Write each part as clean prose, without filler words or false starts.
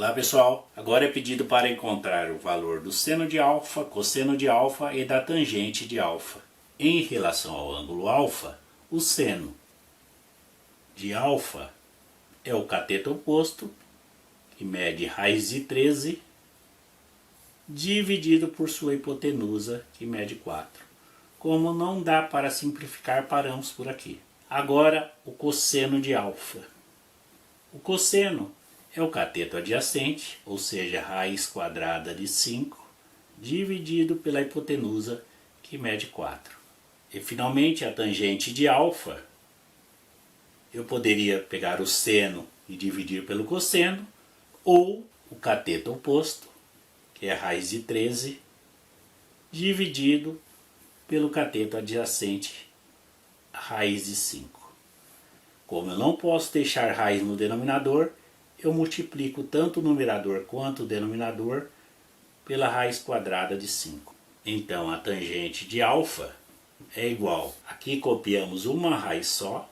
Olá pessoal, agora é pedido para encontrar o valor do seno de alfa, cosseno de alfa e da tangente de alfa. Em relação ao ângulo alfa, o seno de alfa é o cateto oposto, que mede raiz de 13, dividido por sua hipotenusa, que mede 4. Como não dá para simplificar, paramos por aqui. Agora, o cosseno de alfa. O cosseno é o cateto adjacente, ou seja, raiz quadrada de 5, dividido pela hipotenusa, que mede 4. E finalmente a tangente de alfa, eu poderia pegar o seno e dividir pelo cosseno, ou o cateto oposto, que é a raiz de 13, dividido pelo cateto adjacente, raiz de 5. Como eu não posso deixar raiz no denominador, eu multiplico tanto o numerador quanto o denominador pela raiz quadrada de 5. Então a tangente de alfa é igual, aqui copiamos uma raiz só,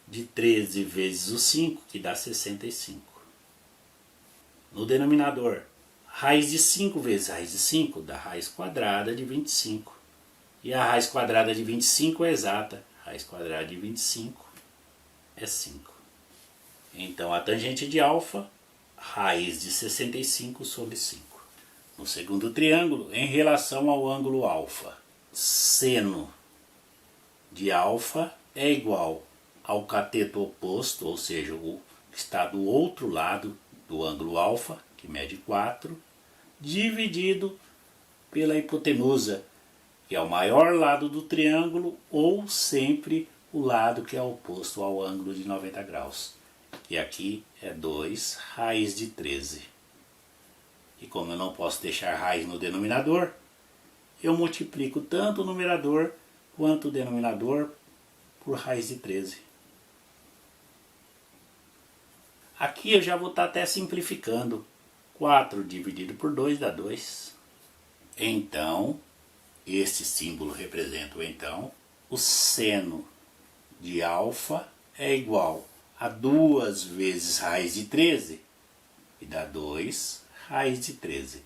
de 13 vezes o 5, que dá 65. No denominador, raiz de 5 vezes raiz de 5 dá raiz quadrada de 25. E a raiz quadrada de 25 é exata, raiz quadrada de 25 é 5. Então a tangente de alfa, raiz de 65 sobre 5. No segundo triângulo, em relação ao ângulo alfa, seno de alfa é igual ao cateto oposto, ou seja, o que está do outro lado do ângulo alfa, que mede 4, dividido pela hipotenusa, que é o maior lado do triângulo, ou sempre o lado que é oposto ao ângulo de 90 graus. E aqui é 2 raiz de 13. E como eu não posso deixar raiz no denominador, eu multiplico tanto o numerador quanto o denominador por raiz de 13. Aqui eu já vou estar até simplificando. 4 dividido por 2 dá 2. Então, este símbolo representa o seno de alfa é igual a 2 vezes raiz de 13, que dá 2 raiz de 13,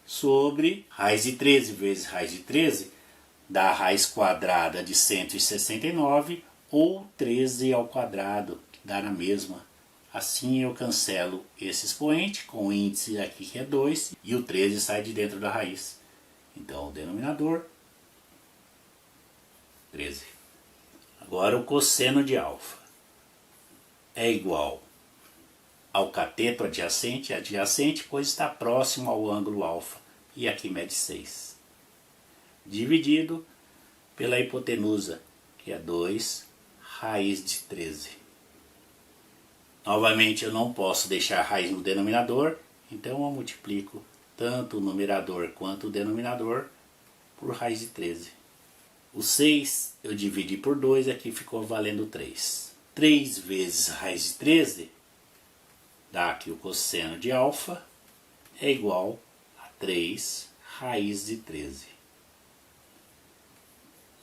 sobre raiz de 13 vezes raiz de 13, dá a raiz quadrada de 169, ou 13 ao quadrado, que dá na mesma. Assim eu cancelo esse expoente com o índice aqui que é 2, e o 13 sai de dentro da raiz. Então o denominador, 13. Agora o cosseno de alfa é igual ao cateto adjacente, pois está próximo ao ângulo alfa, e aqui mede 6, dividido pela hipotenusa, que é 2 raiz de 13. Novamente eu não posso deixar raiz no denominador, então eu multiplico tanto o numerador quanto o denominador por raiz de 13. O 6 eu dividi por 2, aqui ficou valendo 3. 3 vezes raiz de 13, dá aqui o cosseno de alfa, é igual a 3 raiz de 13.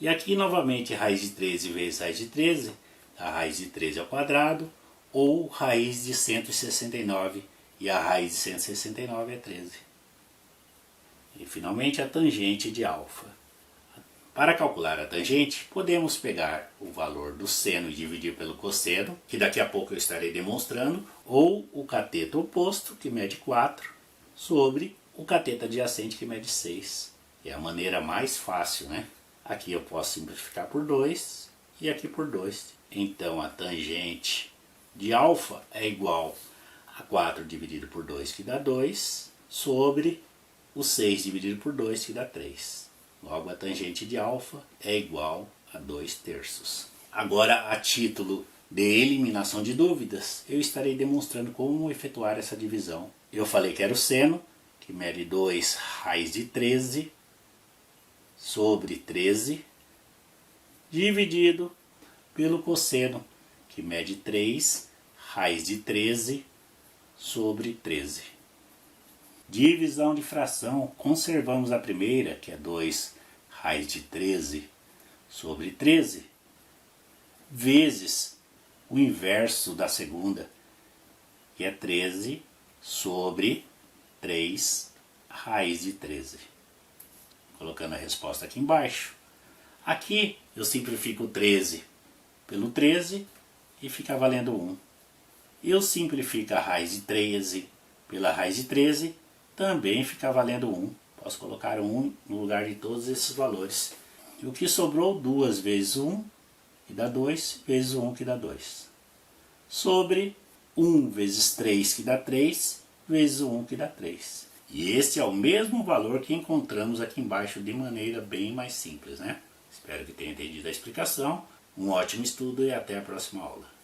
E aqui novamente raiz de 13 vezes raiz de 13, dá raiz de 13 ao quadrado, ou raiz de 169, e a raiz de 169 é 13. E finalmente a tangente de alfa. Para calcular a tangente, podemos pegar o valor do seno e dividir pelo cosseno, que daqui a pouco eu estarei demonstrando, ou o cateto oposto, que mede 4, sobre o cateto adjacente, que mede 6. É a maneira mais fácil, né? Aqui eu posso simplificar por 2 e aqui por 2. Então a tangente de alfa é igual a 4 dividido por 2, que dá 2, sobre o 6 dividido por 2, que dá 3. Logo, a tangente de alfa é igual a 2/3. Agora, a título de eliminação de dúvidas, eu estarei demonstrando como efetuar essa divisão. Eu falei que era o seno, que mede 2 raiz de 13, sobre 13, dividido pelo cosseno, que mede 3 raiz de 13, sobre 13. Divisão de fração, conservamos a primeira, que é 2 raiz de 13 sobre 13, vezes o inverso da segunda, que é 13 sobre 3 raiz de 13. Colocando a resposta aqui embaixo. Aqui eu simplifico 13 pelo 13 e fica valendo 1. Eu simplifico a raiz de 13 pela raiz de 13, também fica valendo 1. Posso colocar 1 no lugar de todos esses valores. E o que sobrou, 2 vezes 1, que dá 2, vezes 1, que dá 2. Sobre 1 vezes 3, que dá 3, vezes 1, que dá 3. E este é o mesmo valor que encontramos aqui embaixo de maneira bem mais simples, né? Espero que tenha entendido a explicação. Um ótimo estudo e até a próxima aula.